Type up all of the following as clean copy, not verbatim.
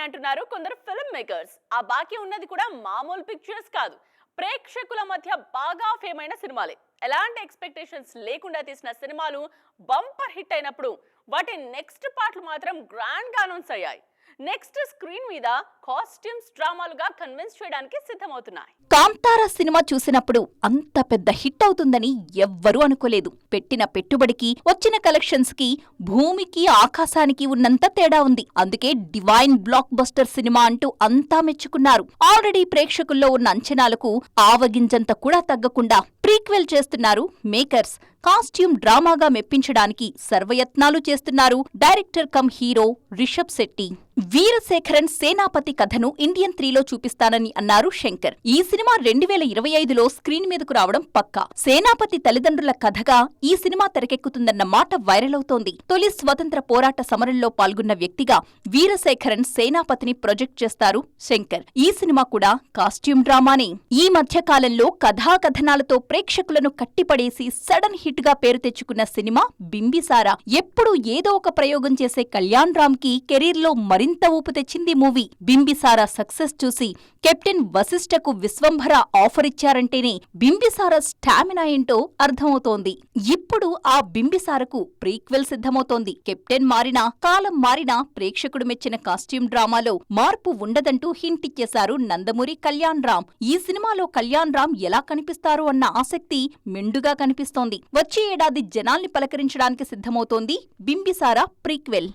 అంటున్నారు కొందరు film makers. ఆ బాకీ ఉన్నది కూడా మామూలు పిక్చర్స్ కాదు, ప్రేక్షకుల మధ్య బాగా ఫేమ్ అయిన సినిమాలే. ఎలాంటి ఎక్స్పెక్టేషన్స్ లేకుండా తీసిన సినిమాలు బంపర్ హిట్ అయినప్పుడు వాటి నెక్స్ట్ పార్ట్లు మాత్రం గ్రాండ్ గా అనౌన్స్ అయ్యాయి. నెక్స్ట్ స్క్రీన్ మీద కాస్ట్యూమ్స్ డ్రామాలుగా కన్విన్స్ చేయడానికి సిద్ధమవుతున్నాయి. కాంతారా సినిమా చూసినప్పుడు అంత పెద్ద హిట్ అవుతుందని ఎవ్వరూ అనుకోలేదు. పెట్టిన పెట్టుబడికి వచ్చిన కలెక్షన్స్ కి భూమికి ఆకాశానికి ఉన్నంత తేడా ఉంది. అందుకే డివైన్ బ్లాక్ బస్టర్ సినిమా అంటూ అంతా మెచ్చుకున్నారు. ఆల్రెడీ ప్రేక్షకుల్లో ఉన్న అంచనాలకు ఆవగింజంత కూడా తగ్గకుండా ప్రీక్వెల్ చేస్తున్నారు మేకర్స్. కాస్ట్యూమ్ డ్రామాగా మెప్పించడానికి సర్వయత్నాలు చేస్తున్నారు director cum hero Rishab Shetty. Veerasekharan Senapathi కథను ఇండియన్ 3లో చూపిస్తానని అన్నారు శంకర్. ఈ సినిమా 2025లో స్క్రీన్ మీదకు రావడం పక్కా. సేనాపతి తల్లిదండ్రుల కథగా ఈ సినిమా తెరకెక్కుతుందన్న మాట వైరల్ అవుతోంది. తొలి స్వతంత్ర పోరాట సమరంలో పాల్గొన్న వ్యక్తిగా వీరశేఖరన్ సేనాపతిని ప్రొజెక్ట్ చేస్తారు శంకర్. ఈ సినిమా కూడా కాస్ట్యూమ్ డ్రామానే. ఈ మధ్య కాలంలో కథాకథనాలతో ప్రేక్షకులను కట్టిపడేసి సడన్ హిట్ గా పేరు తెచ్చుకున్న సినిమా బింబిసారా. ఎప్పుడూ ఏదో ఒక ప్రయోగం చేసే కళ్యాణ్ రామ్ కి కెరీర్ లో మరింత ఊపు తెచ్చింది మూవీ. బింబిసారా సక్సెస్ చూసి కెప్టెన్ వశిష్ఠకు విశ్వంభర ఆఫర్ ఇచ్చారంటేనే బింబిసారా స్టామినా ఏంటో అర్థమవుతోంది. ఇప్పుడు ఆ బింబిసారకు ప్రీక్వెల్ సిద్ధమవుతోంది. కెప్టెన్ మారినా కాలం మారినా ప్రేక్షకుడు మెచ్చిన కాస్ట్యూమ్ డ్రామాలో మార్పు ఉండదంటూ హింట్ ఇచ్చేశారు నందమూరి కళ్యాణ్ రామ్. ఈ సినిమాలో కళ్యాణ్ రామ్ ఎలా కనిపిస్తారు అన్న ఆసక్తి మెండుగా కనిపిస్తోంది. వచ్చే ఏడాది జనాల్ని పలకరించడానికి సిద్ధమవుతోంది బింబిసారా ప్రీక్వెల్.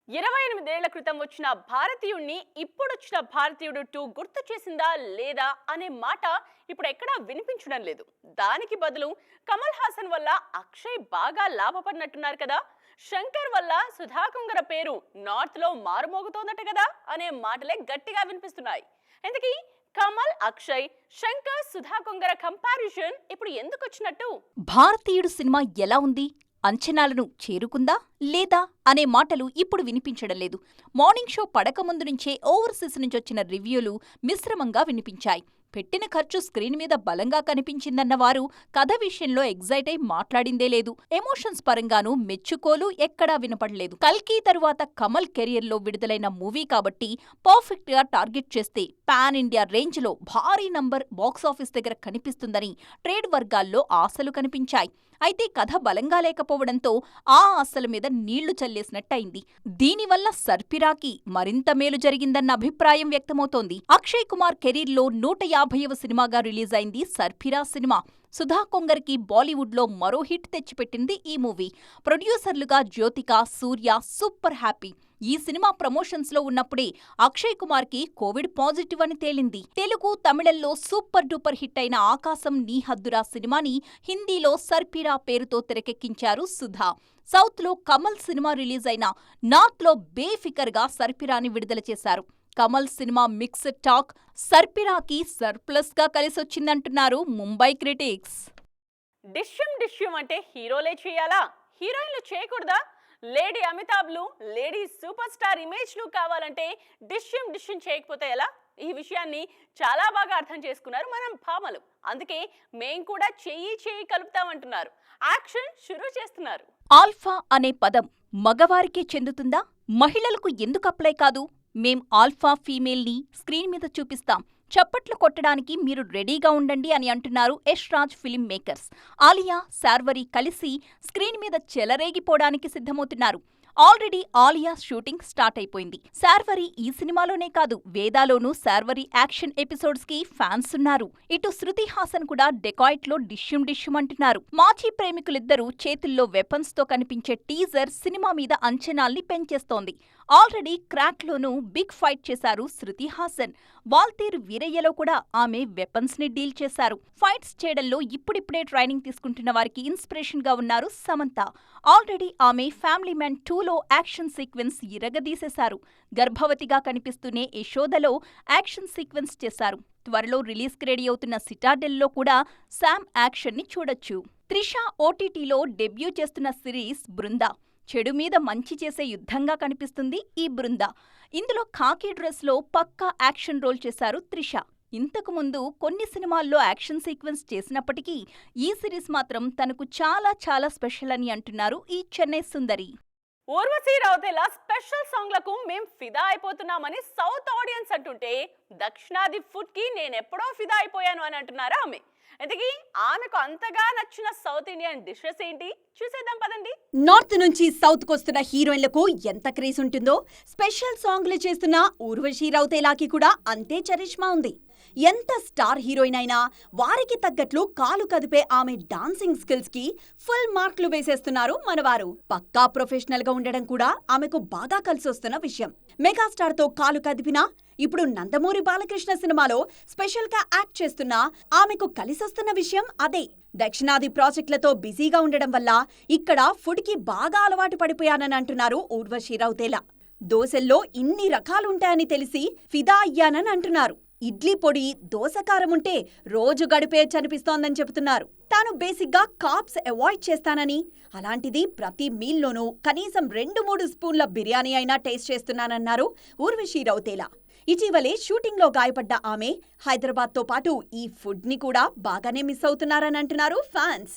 28 ఏళ్ల క్రితం వచ్చిన భారతీయుణ్ణి ఇప్పుడొచ్చిన భారతీయుడు 2 గుర్తు చేసిందా లేదా అనే మాట ఇప్పుడు ఎక్కడా వినిపించడం లేదు. దానికి బదులు కమల్ హాసన్ వల్ల అక్షయ్ బాగా లాభపడినట్టున్నారు కదా, శంకర్ వల్ల సుధాకుంగర పేరు నార్త్ లో మారుమోగుతోందట కదా అనే మాటలే గట్టిగా వినిపిస్తున్నాయి. ఎందుకీ కమల్, అక్షయ్, శంకర్, సుధాకుంగర కంపారిజన్ ఇప్పుడు ఎందుకు వచ్చినట్టు? భారతీయుడు సినిమా ఎలా ఉంది, అంచనాలను చేరుకుందా లేదా అనే మాటలు ఇప్పుడు వినిపించడం లేదు. మార్నింగ్ షో పడకముందు నుంచే ఓవర్సీస్ నుంచొచ్చిన రివ్యూలు మిశ్రమంగా వినిపించాయి. పెట్టిన ఖర్చు స్క్రీన్ మీద బలంగా కనిపించిందన్నవారు కథ విషయంలో ఎగ్జైట్ అయి మాట్లాడిందే లేదు. ఎమోషన్స్ పరంగానూ మెచ్చుకోలు ఎక్కడా వినపడలేదు. కల్కి తరువాత కమల్ కెరియర్లో విడుదలైన మూవీ కాబట్టి పర్ఫెక్ట్ గా టార్గెట్ చేస్తే పాన్ ఇండియా రేంజ్ లో భారీ నంబర్ బాక్సాఫీస్ దగ్గర కనిపిస్తుందని ట్రేడ్ వర్గాల్లో ఆశలు కనిపించాయి. అయితే కథ బలంగా లేకపోవడంతో ఆ ఆశల మీద నీళ్లు చల్లేసినట్టయింది. దీనివల్ల సర్పిరాకి మరింత మేలు జరిగిందన్న అభిప్రాయం వ్యక్తమవుతోంది. అక్షయ్ కుమార్ కెరీర్లో 150వ సినిమాగా రిలీజ్ అయింది సర్పిరా సినిమా. సుధాకొంగర్కి బాలీవుడ్లో మరో హిట్ తెచ్చిపెట్టింది ఈ మూవీ. ప్రొడ్యూసర్లుగా జ్యోతిక, సూర్య సూపర్ హ్యాపీ. ఈ సినిమా ప్రమోషన్స్ లో ఉన్నప్పుడే అక్షయ్ కుమార్ కి కోవిడ్ పాజిటివ్ అని తేలింది. తెలుగు, తమిళంలో సూపర్ డూపర్ హిట్ అయిన ఆకాశం నీ హద్దురా సినిమాని హిందీలో సర్పిరా పేరుతో తెరకెక్కించారు సుధా. సౌత్ లో కమల్ సినిమా రిలీజ్ అయిన నార్త్ లో బేఫికర్ గా సర్పిరాని విడుదల చేశారు. కమల్ సినిమా మిక్స్డ్ టాక్, సర్పిరాకి సర్ప్లస్ గా కలిసొచ్చిందంటున్నారు ముంబై క్రిటిక్స్. డిష్యూమ్ అంటే హీరోలే చేయాలా, హీరోయిన్లు చేయకూడదా? లేడీ అమితాబ్లు, లేడీ సూపర్ స్టార్ ఇమేజ్లు కావాలంటే డిష్యూమ్ చేయకపోతే ఎలా? ఈ విషయాన్ని చాలా బాగా అర్థం చేసుకున్నారు మనం భామలు. అందుకే మేం కూడా చెయ్యి కలుపుతామంటున్నారు. యాక్షన్ షురూ చేస్తున్నారు. ఆల్ఫా అనే పదం మగవారికే చెందుతుందా? మహిళలకు ఎందుకు అప్లై కాదు? మేం ఆల్ఫా ఫీమేల్ని స్క్రీన్ మీద చూపిస్తాం, చప్పట్లు కొట్టడానికి మీరు రెడీగా ఉండండి అని అంటున్నారు యష్ రాజ్ ఫిల్మ్ మేకర్స్. ఆలియా, శార్వరి కలిసి స్క్రీన్ మీద చెలరేగిపోవడానికి సిద్ధమవుతున్నారు. ఆల్రెడీ ఆలియా షూటింగ్ స్టార్ట్ అయిపోయింది. శార్వరి ఈ సినిమాలోనే కాదు, వేదాలోనూ శార్వరి యాక్షన్ ఎపిసోడ్స్ కి ఫ్యాన్స్ ఉన్నారు. ఇటు శృతి హాసన్ కూడా డెకాయిట్ లో డిష్యూమ్ అంటున్నారు. మాజీ ప్రేమికులిద్దరూ చేతుల్లో వెపన్స్ తో కనిపించే టీజర్ సినిమా మీద అంచనాల్ని పెంచేస్తోంది. ఆల్రెడీ క్రాక్ లోనూ బిగ్ ఫైట్ చేశారు శృతి హాసన్. వాల్తేరు వీరయ్యలో కూడా ఆమె వెపన్స్ ని డీల్ చేశారు. ఫైట్స్ చేయడంలో ఇప్పుడిప్పుడే ట్రైనింగ్ తీసుకుంటున్న వారికి ఇన్స్పిరేషన్ గా ఉన్నారు సమంత. ఆల్రెడీ ఆమె ఫ్యామిలీ మ్యాన్ 2లో యాక్షన్ సీక్వెన్స్ ఇరగదీసేశారు. గర్భవతిగా కనిపిస్తూనే యశోదలో యాక్షన్ సీక్వెన్స్ చేశారు. త్వరలో రిలీజ్ కి రెడీ అవుతున్న సిటాడెల్లో కూడా శామ్ యాక్షన్ ని చూడొచ్చు. త్రిష ఓటీటీలో డెబ్యూ చేస్తున్న సిరీస్ బృందా. చెడు మీద మంచి చేసే యుద్ధంగా కనిపిస్తుంది ఈ బృందా. ఇందులో ఖాకీ డ్రెస్ లో పక్కా యాక్షన్ రోల్ చేశారు త్రిష. ఇంతకుముందు కొన్ని సినిమాల్లో యాక్షన్ సీక్వెన్స్ చేసినప్పటికీ ఈ సిరీస్ మాత్రం తనకు చాలా స్పెషల్ అని అంటున్నారు ఈ చెన్నై సుందరి. ఊర్వశి రౌతేల స్పెషల్ సాంగ్లకు మేం ఫిదా అయిపోతున్నామని సౌత్ ఆడియన్స్ అంటుంటే దక్షిణాది ఫుడ్ కి నేను ఎప్పుడో ఫిదా అయిపోయాను అని అంటున్నారా ఆమె. ఇంతకీ ఆమెకు అంతగా నచ్చిన సౌత్ ఇండియన్ డిషెస్ ఏంటి చూసేద్దాం పదండి. నార్త్ నుంచి సౌత్ కొస్తున్న హీరోయిన్లకు ఎంత క్రేజ్ ఉంటుందో స్పెషల్ సాంగ్లు చేస్తున్న ఊర్వశి రౌతేలాకి కూడా అంతే చరిష్మా ఉంది. ఎంత స్టార్ హీరోయిన్ అయినా వారికి తగ్గట్లు కాలు కదిపే ఆమె డాన్సింగ్ స్కిల్స్ కి ఫుల్ మార్కులు వేసేస్తున్నారు మనవారు. పక్కా ప్రొఫెషనల్ గా ఉండడం కూడా ఆమెకు బాగా కలిసొస్తున్న విషయం. మెగాస్టార్ తో కాలు కదిపినా ఇప్పుడు నందమూరి బాలకృష్ణ సినిమాలో స్పెషల్ గా యాక్ట్ చేస్తున్నా ఆమెకు కలిసొస్తున్న విషయం అదే. దక్షిణాది ప్రాజెక్టులతో బిజీగా ఉండడం వల్ల ఇక్కడ ఫుడ్ కి బాగా అలవాటు పడిపోయానని అంటున్నారు ఊర్వశి రౌతేలా. దోశల్లో ఇన్ని రకాలుంటాయని తెలిసి ఫిదా అయ్యానని అంటున్నారు. ఇడ్లీ పొడి, దోసకారం ఉంటే రోజు గడిపేయచ్చనిపిస్తోందని చెబుతున్నారు. తాను బేసిక్గా కార్బ్స్ అవాయిడ్ చేస్తానని, అలాంటిది ప్రతి మీల్లోనూ కనీసం 2-3 స్పూన్ల బిర్యానీ అయినా టేస్ట్ చేస్తున్నానన్నారు ఊర్వశి రౌతేలా. ఇటీవలే షూటింగ్లో గాయపడ్డ ఆమె హైదరాబాద్తో పాటు ఈ ఫుడ్ని కూడా బాగానే మిస్ అవుతున్నారని అంటున్నారు ఫ్యాన్స్.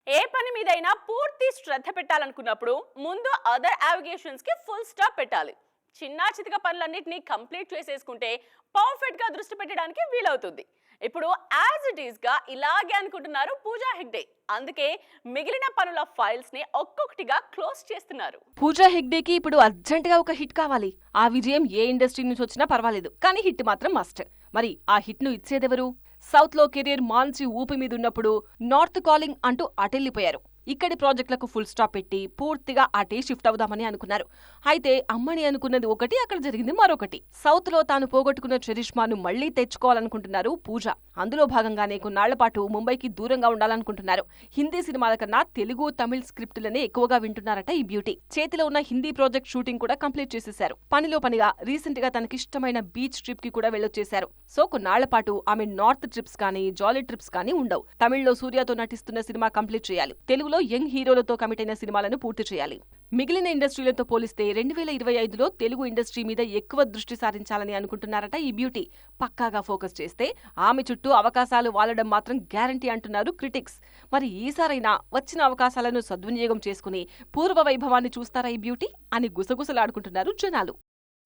ఏ పని మీదైనా పూర్తి శ్రద్ధ పెట్టాలనుకున్నప్పుడు ముందు అదర్ యావిగేషన్స్ కి ఫుల్ స్టాప్ పెట్టాలి. చిన్న చితక పనులన్నింటినీ కంప్లీట్ చేసేసుకుంటే పర్ఫెక్ట్ గా దృష్టి పెట్టడానికి వీలవుతుంది. ఇప్పుడు యాజ్ ఇట్ ఈస్ గా ఇలాగే అనుకుంటున్నారు పూజా హెగ్డే. అందుకే మిగిలిన పనుల ఫైల్స్ ని ఒక్కొక్కటిగా క్లోజ్ చేస్తున్నారు. పూజా హెగ్డేకి ఇప్పుడు అర్జెంట్ గా ఒక హిట్ కావాలి. ఆ విజయం ఏ ఇండస్ట్రీ నుంచి వచ్చినా పర్వాలేదు, కానీ హిట్ మాత్రం మస్ట్. మరి ఆ హిట్ ను ఇచ్చేదెవరు? సౌత్ లో కెరీర్ మాన్సి ఊపి మీదున్నప్పుడు నార్త్ కాలింగ్ అంటూ అటెళ్లిపోయారు. ఇక్కడి ప్రాజెక్టులకు ఫుల్ స్టాప్ పెట్టి పూర్తిగా అటే షిఫ్ట్ అవుదామని అనుకున్నారు. అయితే అమ్మని అనుకున్నది ఒకటి, అక్కడ జరిగింది మరొకటి. సౌత్ లో తాను పోగొట్టుకున్న చరిష్మాను మళ్లీ తెచ్చుకోవాలనుకుంటున్నారు పూజ. అందులో భాగంగానే కొన్నాళ్ల పాటు ముంబైకి దూరంగా ఉండాలనుకుంటున్నారు. హిందీ సినిమాల కన్నా తెలుగు, తమిళ్ స్క్రిప్టులనే ఎక్కువగా వింటున్నారట ఈ బ్యూటీ. చేతిలో ఉన్న హిందీ ప్రాజెక్ట్ షూటింగ్ కూడా కంప్లీట్ చేసేశారు. పనిలో పనిగా రీసెంట్ గా తనకిష్టమైన బీచ్ ట్రిప్ కి కూడా వెళ్ళొచ్చేశారు. సో కొన్నాళ్ల పాటు ఆమె నార్త్ ట్రిప్స్ కానీ జాలీ ట్రిప్స్ కానీ ఉండవు. తమిళ్లో సూర్యతో నటిస్తున్న సినిమా కంప్లీట్ చేయాలి. తెలుగులో యంగ్ హీరోలతో కమిట్ అయిన సినిమాలను పూర్తి చేయాలి. మిగిలిన ఇండస్ట్రీలతో పోలిస్తే 2025లో తెలుగు ఇండస్ట్రీ మీద ఎక్కువ దృష్టి సారించాలని అనుకుంటున్నారట ఈ బ్యూటీ. పక్కాగా ఫోకస్ చేస్తే ఆమె చుట్టూ అవకాశాలు వాలడం మాత్రం గ్యారంటీ అంటున్నారు క్రిటిక్స్. మరి ఈసారైనా వచ్చిన అవకాశాలను సద్వినియోగం చేసుకుని పూర్వ వైభవాన్ని చూస్తారా ఈ బ్యూటీ అని గుసగుసలాడుకుంటున్నారు జనాలు.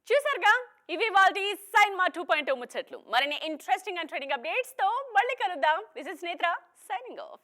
చూసారుగా, ఇవి వాల్టి సైన్మా 2.0 ముచ్చట్లు. మరిన్ని ఇంట్రెస్టింగ్ అండ్ ట్రెండింగ్ అప్డేట్స్ తో మళ్ళీ కలుద్దాం. దిస్ ఇస్ నేత్ర సైనింగ్ ఆఫ్.